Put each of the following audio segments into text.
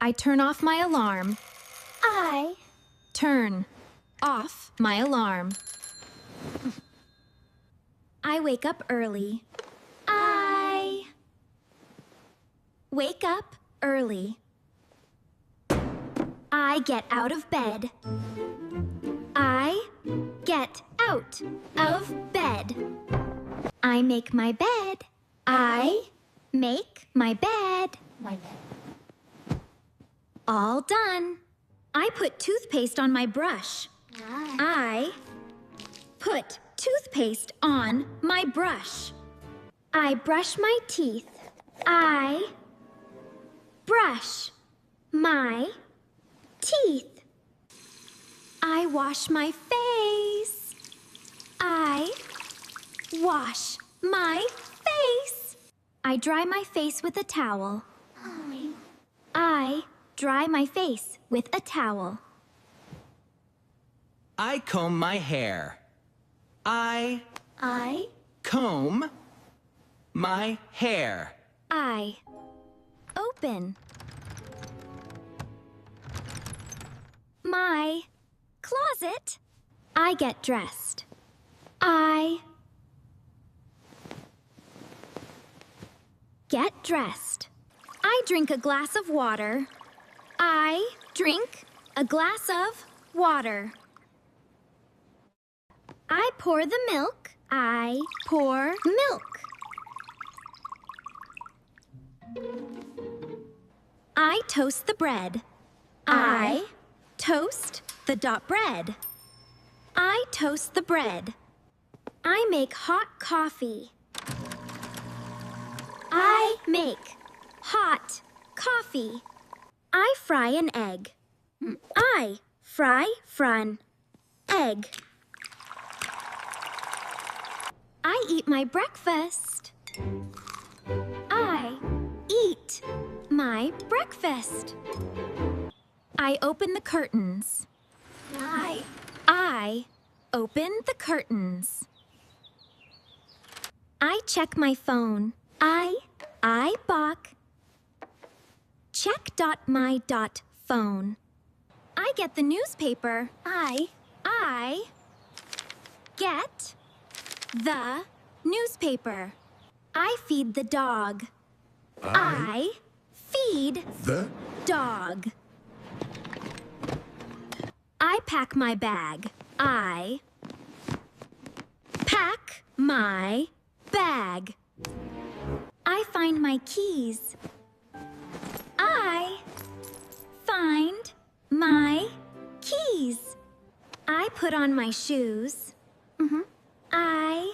I turn off my alarm. I Turn off my alarm. I wake up early. I wake up early. I get out of bed. I get out of bed. I make my bed. I make my bed. All done. I put toothpaste on my brush. I put toothpaste on my brush. I brush my teeth. I brush my teeth. I wash my face. I wash my face. I dry my face with a towel. I dry my face with a towel. I comb my hair. I comb my hair. I open my closet. I get dressed. I get dressed. I drink a glass of water. I drink a glass of water. I pour the milk. I pour milk. I toast the bread. I toast the bread. I toast the bread. I make hot coffee. I make hot coffee. I fry an egg. I fry an egg. I eat my breakfast. I eat my breakfast. I open the curtains. I open the curtains. I check my phone. I balk. Check my phone. I get the newspaper. I get the newspaper. I feed the dog. I feed The dog. I pack my bag. I pack my bag. I find my keys. I find my keys. I put on my shoes. I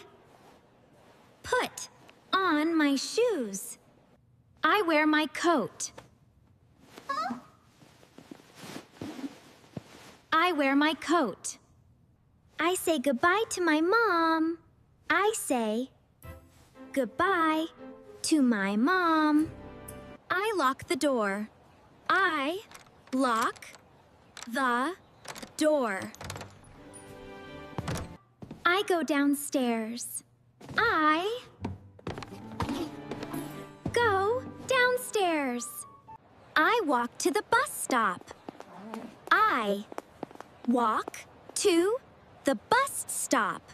put on my shoes. I wear my coat. I wear my coat. I say goodbye to my mom. I say goodbye to my mom. I lock the door. I lock the door. I go downstairs. I go downstairs. I walk to the bus stop. I walk to the bus stop.